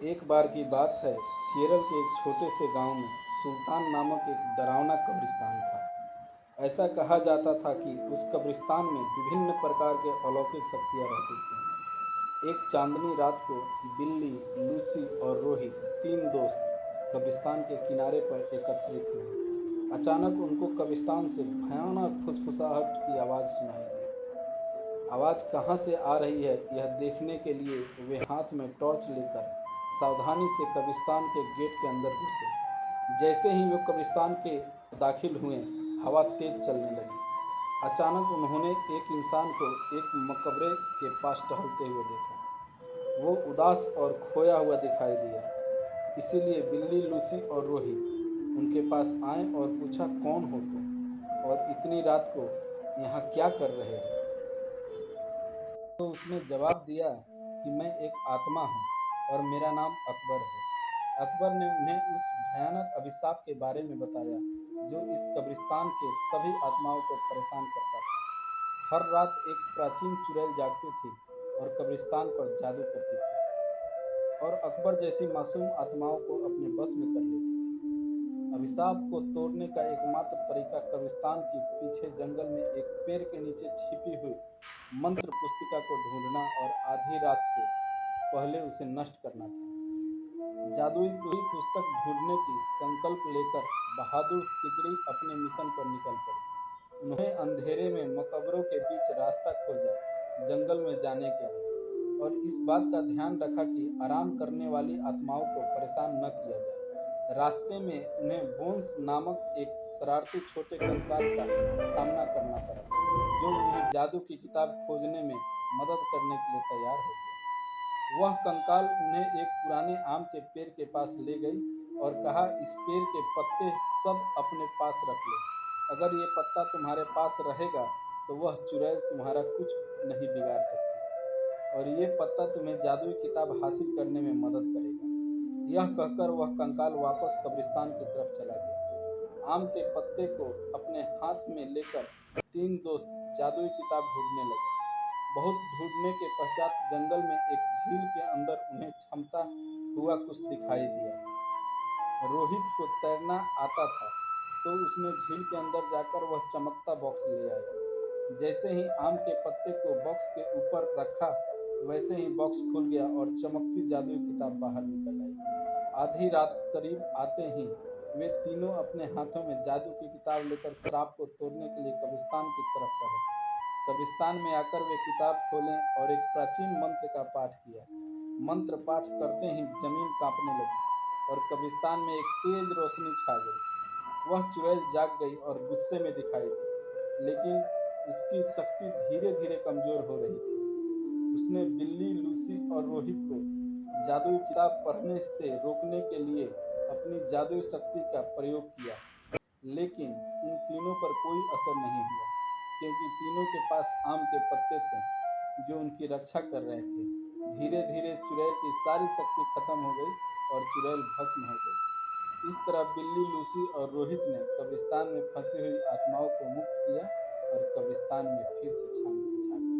एक बार की बात है, केरल के एक छोटे से गांव में सुल्तान नामक एक डरावना कब्रिस्तान था। ऐसा कहा जाता था कि उस कब्रिस्तान में विभिन्न प्रकार के अलौकिक शक्तियां रहती थीं। एक चांदनी रात को बिल्ली, लूसी और रोहित, तीन दोस्त कब्रिस्तान के किनारे पर एकत्रित हुए। अचानक उनको कब्रिस्तान से भयानक फुसफुसाहट की आवाज़ सुनाई दी। आवाज़ कहाँ से आ रही है यह देखने के लिए वे हाथ में टॉर्च लेकर सावधानी से कब्रिस्तान के गेट के अंदर घुसे। जैसे ही वे कब्रिस्तान के दाखिल हुए, हवा तेज चलने लगी। अचानक उन्होंने एक इंसान को एक मकबरे के पास टहलते हुए देखा। वो उदास और खोया हुआ दिखाई दिया। इसीलिए बिल्ली, लूसी और रोहित उनके पास आए और पूछा, कौन हो तुम और इतनी रात को यहाँ क्या कर रहे हो? तो उसने जवाब दिया कि मैं एक आत्मा हूँ और मेरा नाम अकबर है। अकबर ने उन्हें उस भयानक अभिशाप के बारे में बताया जो इस कब्रिस्तान के सभी आत्माओं को परेशान करता था। हर रात एक प्राचीन चुड़ैल जागती थी और कब्रिस्तान पर जादू करती थी और अकबर जैसी मासूम आत्माओं को अपने बस में कर लेती थी। अभिशाप को तोड़ने का एकमात्र तरीका कब्रिस्तान के पीछे जंगल में एक पेड़ के नीचे छिपी हुई मंत्र पुस्तिका को ढूंढना और आधी रात से पहले उसे नष्ट करना था। जादुई पुस्तक ढूंढने की संकल्प लेकर बहादुर तिगड़ी अपने मिशन पर निकल पड़ी। उन्होंने अंधेरे में मकबरों के बीच रास्ता खोजा, जंगल में जाने के लिए, और इस बात का ध्यान रखा कि आराम करने वाली आत्माओं को परेशान न किया जाए। रास्ते में उन्हें बोन्स नामक एक शरारती छोटे कंकाल का सामना करना पड़ा, जो उन्हें जादू की किताब खोजने में मदद करने के लिए तैयार हो गया। वह कंकाल उन्हें एक पुराने आम के पेड़ के पास ले गई और कहा, इस पेड़ के पत्ते सब अपने पास रख लो। अगर ये पत्ता तुम्हारे पास रहेगा तो वह चुड़ैल तुम्हारा कुछ नहीं बिगाड़ सकती और ये पत्ता तुम्हें जादुई किताब हासिल करने में मदद करेगा। यह कहकर वह कंकाल वापस कब्रिस्तान की तरफ चला गया। आम के पत्ते को अपने हाथ में लेकर तीन दोस्त जादुई किताब ढूंढने लगे। बहुत ढूंढने के पश्चात जंगल में एक झील के अंदर उन्हें क्षमता हुआ कुछ दिखाई दिया। रोहित को तैरना आता था, तो उसने झील के अंदर जाकर वह चमकता बॉक्स ले आया। जैसे ही आम के पत्ते को बॉक्स के ऊपर रखा, वैसे ही बॉक्स खुल गया और चमकती जादुई किताब बाहर निकल आई। आधी रात करीब आते ही वे तीनों अपने हाथों में जादू की किताब लेकर श्राप को तोड़ने के लिए कब्रिस्तान की तरफ बढ़े। कब्रिस्तान में आकर वे किताब खोलें और एक प्राचीन मंत्र का पाठ किया। मंत्र पाठ करते ही जमीन कांपने लगी और कब्रिस्तान में एक तेज रोशनी छा गई। वह चुड़ैल जाग गई और गुस्से में दिखाई दी, लेकिन उसकी शक्ति धीरे धीरे कमजोर हो रही थी। उसने बिल्ली, लूसी और रोहित को जादुई किताब पढ़ने से रोकने के लिए अपनी जादुई शक्ति का प्रयोग किया, लेकिन उन तीनों पर कोई असर नहीं हुआ, क्योंकि तीनों के पास आम के पत्ते थे जो उनकी रक्षा कर रहे थे। धीरे धीरे चुड़ैल की सारी शक्ति खत्म हो गई और चुड़ैल भस्म हो गई। इस तरह बिल्ली, लूसी और रोहित ने कब्रिस्तान में फंसी हुई आत्माओं को मुक्त किया और कब्रिस्तान में फिर से शांति छा गई।